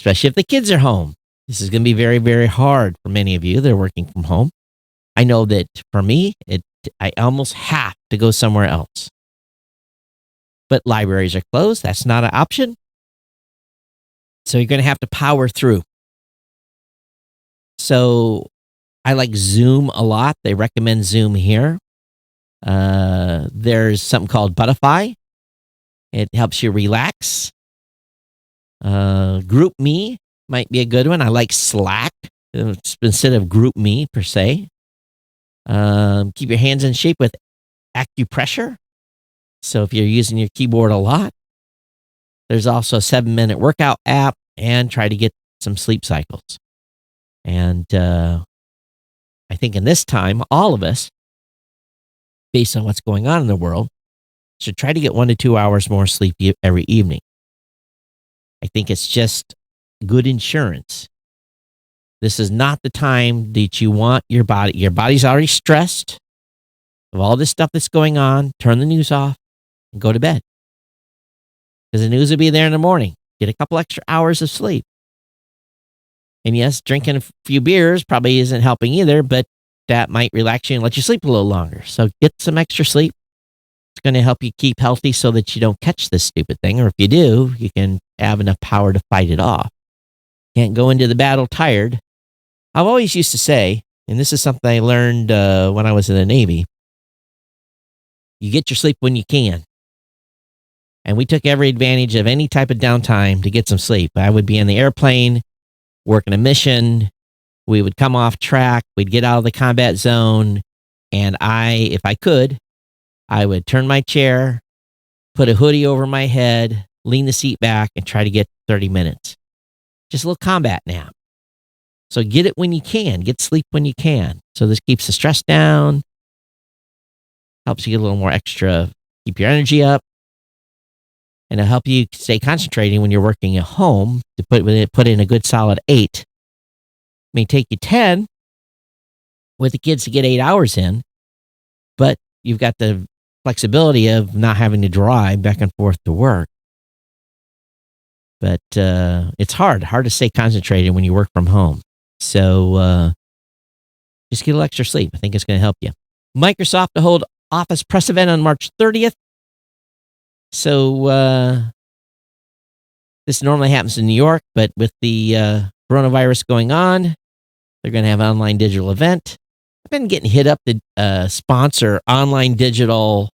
Speaker 1: especially if the kids are home. This is going to be very, very hard for many of you that are working from home. I know that for me, I almost have to go somewhere else. But libraries are closed. That's not an option. So you're going to have to power through. So I like Zoom a lot. They recommend Zoom here. There's something called Butterfly. It helps you relax. GroupMe might be a good one. I like Slack instead of GroupMe per se. Keep your hands in shape with acupressure. So if you're using your keyboard a lot, there's also a 7-minute workout app, and try to get some sleep cycles. And I think in this time, all of us, based on what's going on in the world, should try to get 1 to 2 hours more sleep every evening. I think it's just good insurance. This is not the time that you want your body. Your body's already stressed of all this stuff that's going on. Turn the news off and go to bed. Because the news will be there in the morning. Get a couple extra hours of sleep. And yes, drinking a few beers probably isn't helping either, but that might relax you and let you sleep a little longer. So get some extra sleep. It's going to help you keep healthy so that you don't catch this stupid thing. Or if you do, you can have enough power to fight it off. Can't go into the battle tired. I've always used to say, and this is something I learned when I was in the Navy, you get your sleep when you can. And we took every advantage of any type of downtime to get some sleep. I would be in the airplane, working a mission. We would come off track. We'd get out of the combat zone. And if I could, I would turn my chair, put a hoodie over my head, lean the seat back, and try to get 30 minutes. Just a little combat nap. So get it when you can. Get sleep when you can. So this keeps the stress down, helps you get a little more extra, keep your energy up, and it'll help you stay concentrating when you're working at home to put in a good solid 8. It may take you 10 with the kids to get 8 hours in, but you've got the flexibility of not having to drive back and forth to work. But it's hard to stay concentrated when you work from home. So just get a little extra sleep. I think it's going to help you. Microsoft to hold Office press event on March 30th. So this normally happens in New York, but with the coronavirus going on, they're going to have an online digital event. I've been getting hit up to sponsor online digital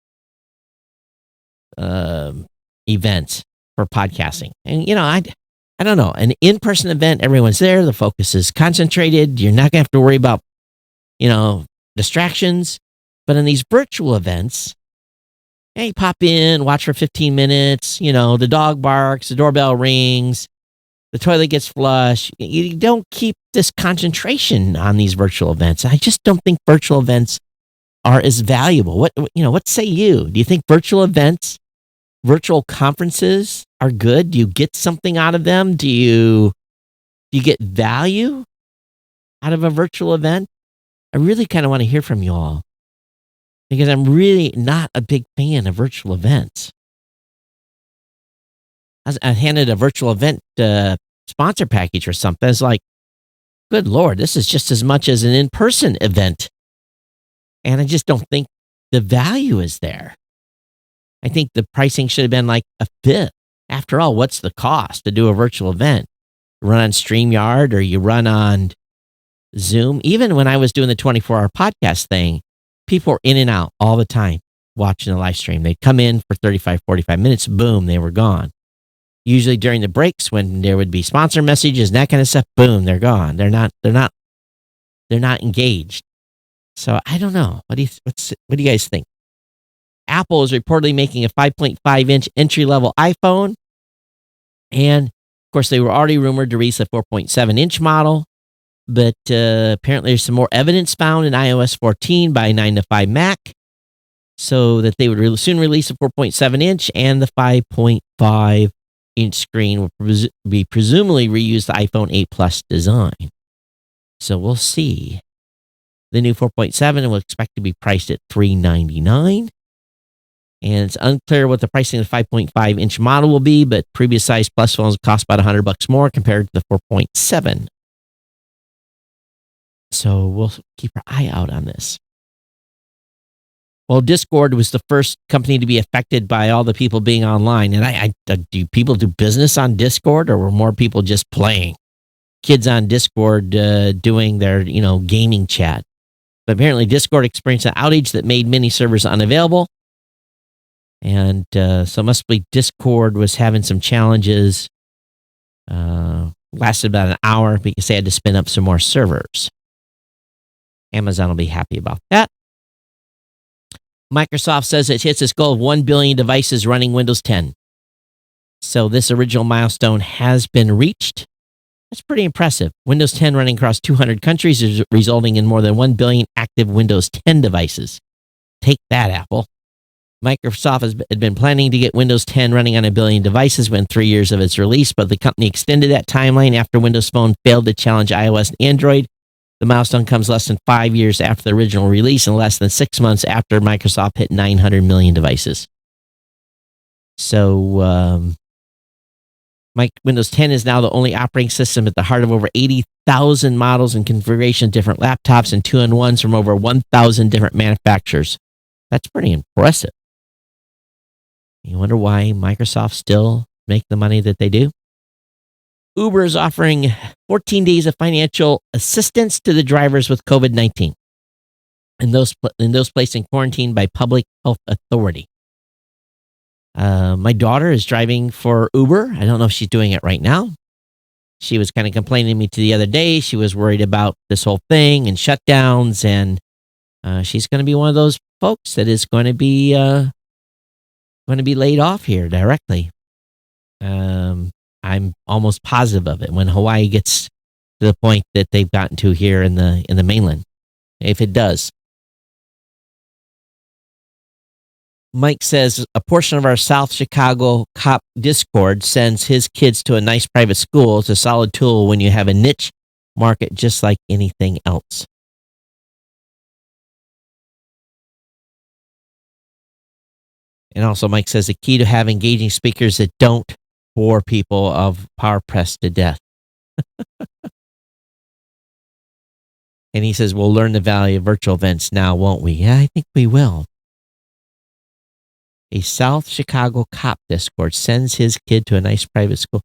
Speaker 1: events for podcasting. And, I don't know, an in-person event, everyone's there. The focus is concentrated. You're not going to have to worry about, distractions. But in these virtual events, you pop in, watch for 15 minutes, the dog barks, the doorbell rings, the toilet gets flushed. You don't keep this concentration on these virtual events. I just don't think virtual events are as valuable. What say you? Do you think virtual events, virtual conferences are good? Do you get something out of them? Do you get value out of a virtual event? I really kind of want to hear from you all because I'm really not a big fan of virtual events. I handed a virtual event sponsor package or something. It's like, good Lord, this is just as much as an in-person event. And I just don't think the value is there. I think the pricing should have been like a fifth. After all, what's the cost to do a virtual event? You run on StreamYard or you run on Zoom. Even when I was doing the 24-hour podcast thing, people were in and out all the time watching the live stream. They'd come in for 35, 45 minutes, boom, they were gone. Usually during the breaks when there would be sponsor messages and that kind of stuff, boom, they're gone. They're not engaged. So I don't know. What do you guys think? Apple is reportedly making a 5.5-inch entry-level iPhone. And, of course, they were already rumored to release a 4.7-inch model. But apparently there's some more evidence found in iOS 14 by 9 to 5 Mac. So that they would soon release a 4.7-inch and the 5.5-inch screen will be presumably reused the iPhone 8 Plus design. So we'll see. The new 4.7 will expect to be priced at $399. And it's unclear what the pricing of the 5.5-inch model will be, but previous size Plus phones cost about $100 more compared to the 4.7. So we'll keep our eye out on this. Well, Discord was the first company to be affected by all the people being online. And do people do business on Discord, or were more people just playing? Kids on Discord doing their, gaming chat. But apparently Discord experienced an outage that made many servers unavailable. And so must be Discord was having some challenges. Lasted about an hour because they had to spin up some more servers. Amazon will be happy about that. Microsoft says it hits its goal of 1 billion devices running Windows 10. So this original milestone has been reached. That's pretty impressive. Windows 10 running across 200 countries is resulting in more than 1 billion active Windows 10 devices. Take that, Apple. Microsoft had been planning to get Windows 10 running on 1 billion devices within 3 years of its release, but the company extended that timeline after Windows Phone failed to challenge iOS and Android. The milestone comes less than 5 years after the original release and less than 6 months after Microsoft hit 900 million devices. So, Windows 10 is now the only operating system at the heart of over 80,000 models and configurations of different laptops and two-in-ones from over 1,000 different manufacturers. That's pretty impressive. You wonder why Microsoft still make the money that they do? Uber is offering 14 days of financial assistance to the drivers with COVID-19 and those placed in quarantine by public health authority. My daughter is driving for Uber. I don't know if she's doing it right now. She was kind of complaining to me the other day. She was worried about this whole thing and shutdowns, and she's going to be one of those folks that is going to be laid off here directly. I'm almost positive of it when Hawaii gets to the point that they've gotten to here in the mainland. If it does. Mike says a portion of our South Chicago cop Discord sends his kids to a nice private school. It's a solid tool when you have a niche market just like anything else. And also, Mike says the key to have engaging speakers that don't bore people of power pressed to death. And he says, we'll learn the value of virtual events now, won't we? Yeah, I think we will. A South Chicago cop Discord sends his kid to a nice private school.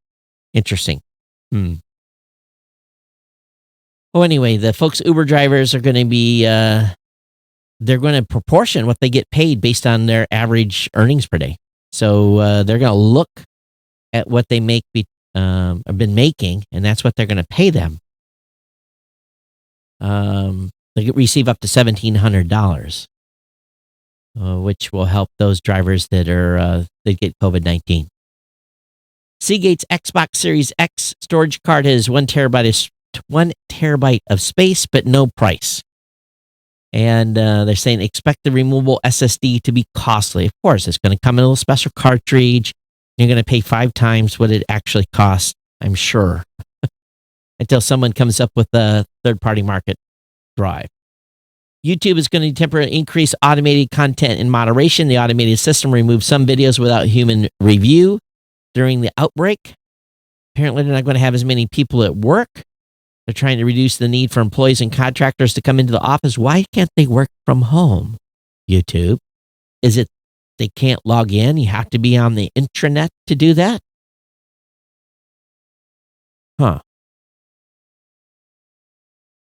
Speaker 1: Interesting. Oh, anyway, the folks Uber drivers are going to be, they're going to proportion what they get paid based on their average earnings per day. So they're going to look at what they have been making, and that's what they're going to pay them. They receive up to $1,700, which will help those drivers that get COVID-19. Seagate's Xbox Series X storage card has 1 terabyte of space, but no price. And they're saying expect the removable SSD to be costly. Of course, it's going to come in a little special cartridge. You're going to pay 5 times what it actually costs, I'm sure, until someone comes up with a third-party market drive. YouTube is going to temporarily increase automated content in moderation. The automated system removes some videos without human review during the outbreak. Apparently, they're not going to have as many people at work. They're trying to reduce the need for employees and contractors to come into the office. Why can't they work from home, YouTube? Is it they can't log in? You have to be on the intranet to do that? Huh.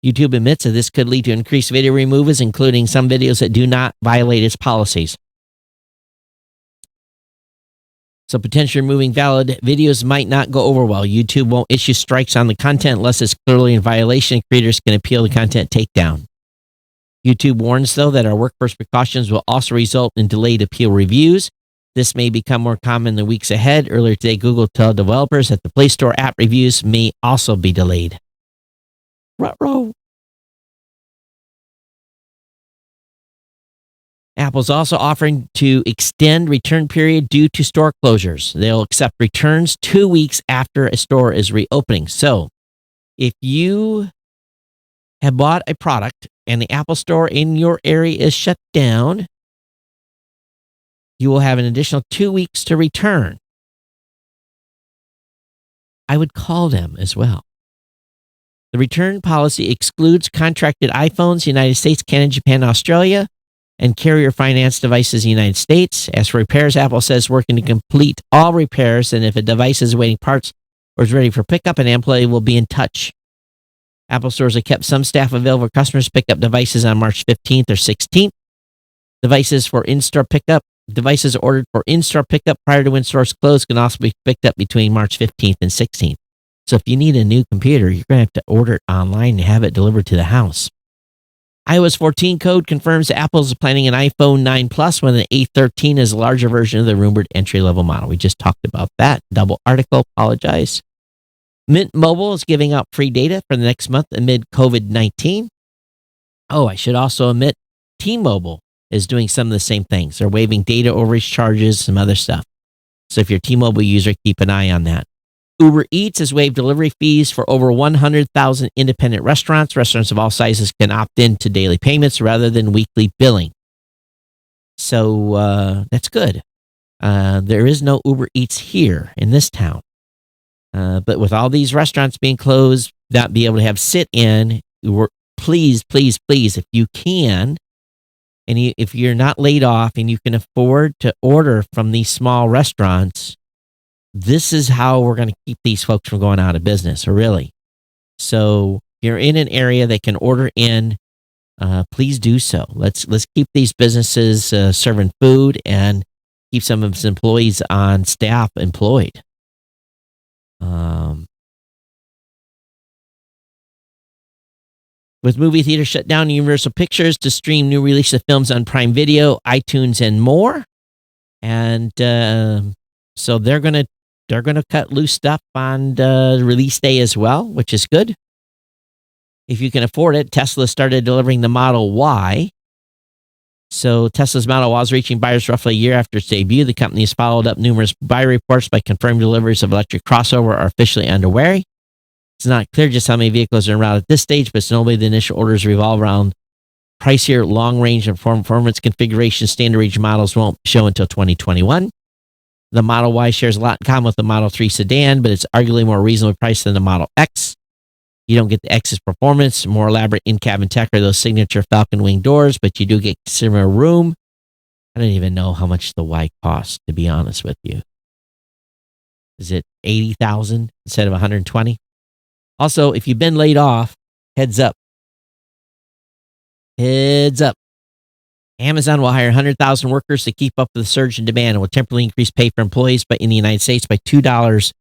Speaker 1: YouTube admits that this could lead to increased video removals, including some videos that do not violate its policies. So potentially removing valid videos might not go over well. YouTube won't issue strikes on the content unless it's clearly in violation. Creators can appeal the content takedown. YouTube warns, though, that our workforce precautions will also result in delayed appeal reviews. This may become more common in the weeks ahead. Earlier today, Google told developers that the Play Store app reviews may also be delayed. Ruh-roh. Apple's also offering to extend return period due to store closures. They'll accept returns 2 weeks after a store is reopening. So if you have bought a product and the Apple Store in your area is shut down, you will have an additional 2 weeks to return. I would call them as well. The return policy excludes contracted iPhones, United States, Canada, Japan, Australia, and carrier finance devices in the United States. As for repairs, Apple says working to complete all repairs, and if a device is awaiting parts or is ready for pickup, an employee will be in touch. Apple stores have kept some staff available for customers to pick up devices on March 15th or 16th. Devices ordered for in-store pickup prior to when stores close can also be picked up between March 15th and 16th. So if you need a new computer, you're going to have to order it online and have it delivered to the house. iOS 14 code confirms that Apple is planning an iPhone 9 Plus when the A13 is a larger version of the rumored entry-level model. We just talked about that. Double article, apologize. Mint Mobile is giving out free data for the next month amid COVID-19. Oh, I should also admit, T-Mobile is doing some of the same things. They're waiving data overage charges, some other stuff. So if you're a T-Mobile user, keep an eye on that. Uber Eats has waived delivery fees for over 100,000 independent restaurants. Restaurants of all sizes can opt in to daily payments rather than weekly billing. So that's good. There is no Uber Eats here in this town. But with all these restaurants being closed, not be able to have sit-in, please, please, please, if you can, and if you're not laid off and you can afford to order from these small restaurants, this is how we're going to keep these folks from going out of business, really. So if you're in an area that can order in, please do so. Let's keep these businesses serving food and keep some of its employees on staff employed. With movie theaters shut down, Universal Pictures to stream new release of films on Prime Video, iTunes, and more. And so they're going to they're going to cut loose stuff on the release day as well, which is good. If you can afford it, Tesla started delivering the Model Y. So Tesla's Model Y is reaching buyers roughly a year after its debut. The company has followed up numerous buyer reports by confirming deliveries of electric crossover are officially underway. It's not clear just how many vehicles are en route at this stage, but normally the initial orders revolve around pricier, long-range and performance configuration. Standard range models won't show until 2021. The Model Y shares a lot in common with the Model 3 sedan, but it's arguably more reasonably priced than the Model X. You don't get the X's performance, more elaborate in-cabin tech, or those signature Falcon Wing doors, but you do get considerable room. I don't even know how much the Y costs, to be honest with you. Is it $80,000 instead of $120,000? Also, if you've been laid off, heads up. Heads up. Amazon will hire 100,000 workers to keep up with the surge in demand and will temporarily increase pay for employees in the United States by $2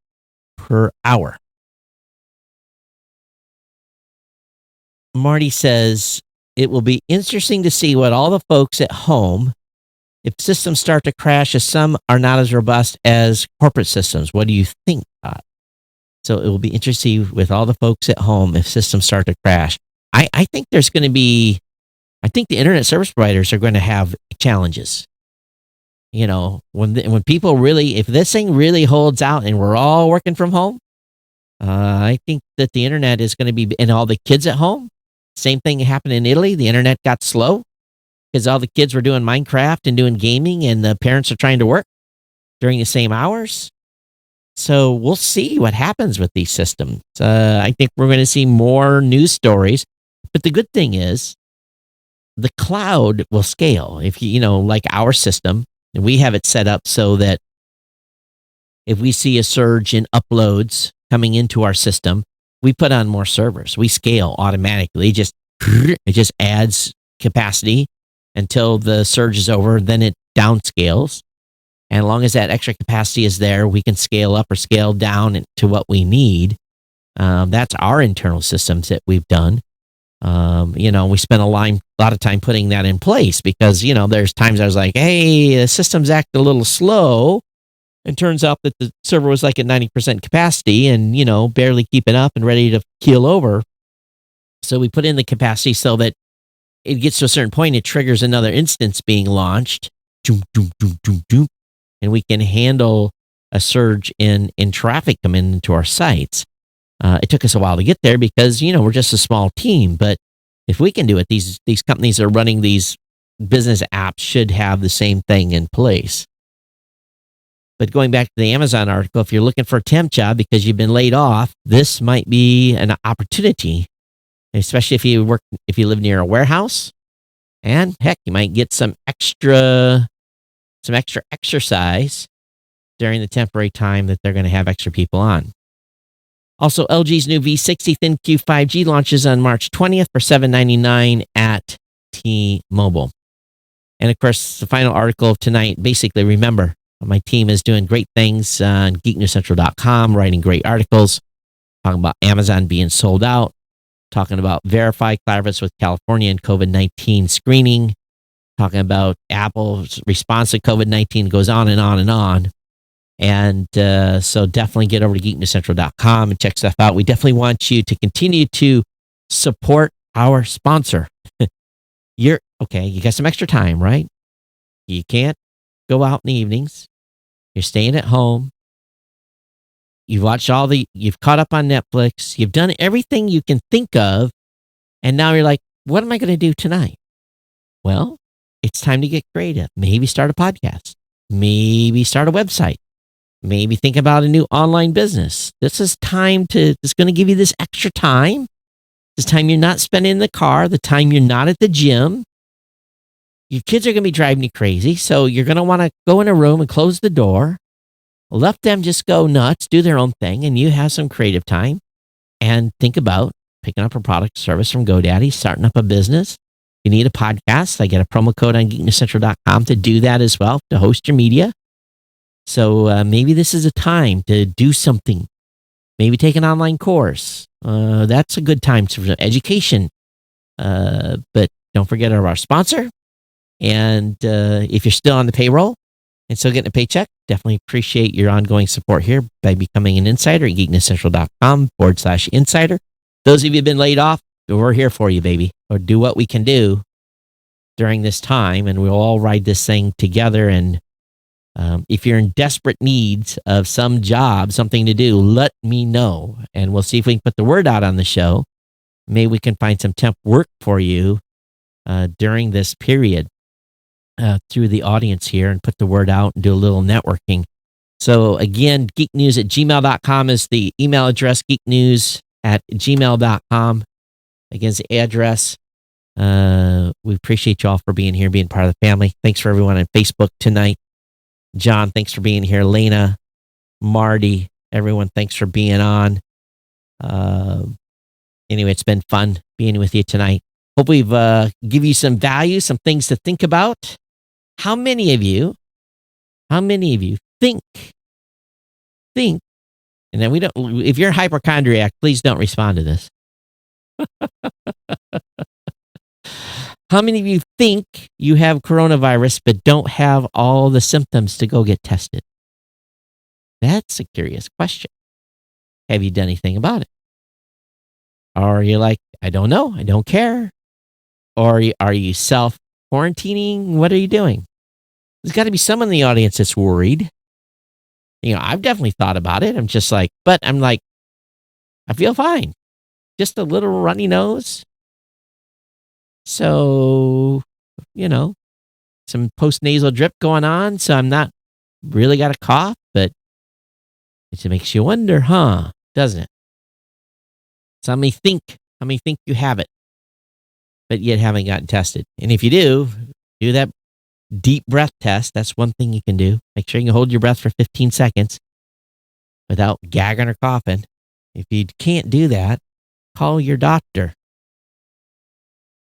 Speaker 1: per hour. Marty says, it will be interesting to see what all the folks at home, if systems start to crash, as some are not as robust as corporate systems. What do you think, Todd? So it will be interesting with all the folks at home if systems start to crash. I think there's going to be, I think the internet service providers are going to have challenges. You know, when people really, if this thing really holds out and we're all working from home, I think that the internet is going to be, and all the kids at home, same thing happened in Italy. The internet got slow because all the kids were doing Minecraft and doing gaming, and the parents are trying to work during the same hours. So we'll see what happens with these systems. I think we're going to see more news stories. But the good thing is the cloud will scale. If you know, like our system, we have it set up so that if we see a surge in uploads coming into our system, we put on more servers. We scale automatically. It just adds capacity until the surge is over. Then it downscales. And as long as that extra capacity is there, we can scale up or scale down to what we need. That's our internal systems that we've done. We spent a lot of time putting that in place because, there's times I was like, hey, the system's acting a little slow. And turns out that the server was like at 90% capacity and, barely keeping up and ready to keel over. So we put in the capacity so that it gets to a certain point, it triggers another instance being launched. Doom, doom, doom, doom, doom. And we can handle a surge in traffic coming into our sites. It took us a while to get there because, we're just a small team. But if we can do it, these companies that are running these business apps should have the same thing in place. But going back to the Amazon article, if you're looking for a temp job because you've been laid off, this might be an opportunity, especially if you live near a warehouse. And heck, you might get some extra exercise during the temporary time that they're going to have extra people on. Also, LG's new V60 ThinQ 5G launches on March 20th for $799 at T-Mobile. And of course, the final article of tonight, basically, remember, my team is doing great things on geeknewscentral.com, writing great articles, talking about Amazon being sold out, talking about Verify collaborates with California and COVID-19 screening, talking about Apple's response to COVID-19, goes on and on and on. And so definitely get over to geeknewscentral.com and check stuff out. We definitely want you to continue to support our sponsor. You got some extra time, right? You can't go out in the evenings. You're staying at home. You've watched you've caught up on Netflix. You've done everything you can think of. And now you're like, what am I going to do tonight? Well, it's time to get creative. Maybe start a podcast. Maybe start a website. Maybe think about a new online business. This is going to give you this extra time. This time you're not spending in the car, the time you're not at the gym. Your kids are going to be driving you crazy. So you're going to want to go in a room and close the door. Let them just go nuts, do their own thing, and you have some creative time. And think about picking up a product or service from GoDaddy, starting up a business. You need a podcast. I get a promo code on geeknewscentral.com to do that as well, to host your media. So maybe this is a time to do something. Maybe take an online course. That's a good time for education. But don't forget our sponsor. And if you're still on the payroll, and still getting a paycheck, definitely appreciate your ongoing support here by becoming an insider at geeknesscentral.com/insider. Those of you who have been laid off, we're here for you, baby. Or do what we can do during this time, and we'll all ride this thing together. And if you're in desperate needs of some job, something to do, let me know, and we'll see if we can put the word out on the show. Maybe we can find some temp work for you during this period through the audience here, and put the word out and do a little networking. So again, geeknews@gmail.com is the email address, geeknews@gmail.com. Again, the address. We appreciate you all for being here, being part of the family. Thanks for everyone on Facebook tonight. John, thanks for being here. Lena, Marty, everyone, thanks for being on. Anyway, it's been fun being with you tonight. Hope we've give you some value, some things to think about. How many of you think, and then we don't, if you're a hypochondriac, please don't respond to this. How many of you think you have coronavirus but don't have all the symptoms to go get tested? That's a curious question. Have you done anything about it? Or are you like, I don't know, I don't care? Or are you self-quarantining? What are you doing? There's got to be someone in the audience that's worried. I've definitely thought about it. I'm just like, but I'm like, I feel fine. Just a little runny nose. So, some post-nasal drip going on. So I'm not really got a cough, but it makes you wonder, doesn't it? So how many think you have it, but yet haven't gotten tested? And if you do that deep breath test. That's one thing you can do. Make sure you can hold your breath for 15 seconds without gagging or coughing. If you can't do that, call your doctor.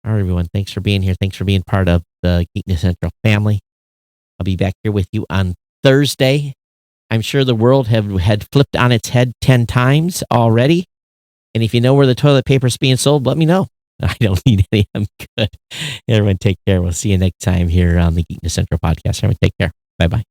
Speaker 1: All right, everyone. Thanks for being here. Thanks for being part of the Geekness Central family. I'll be back here with you on Thursday. I'm sure the world had flipped on its head 10 times already. And if you know where the toilet paper is being sold, let me know. I don't need any. I'm good. Everyone take care. We'll see you next time here on the Geekness Central podcast. Everyone take care. Bye-bye.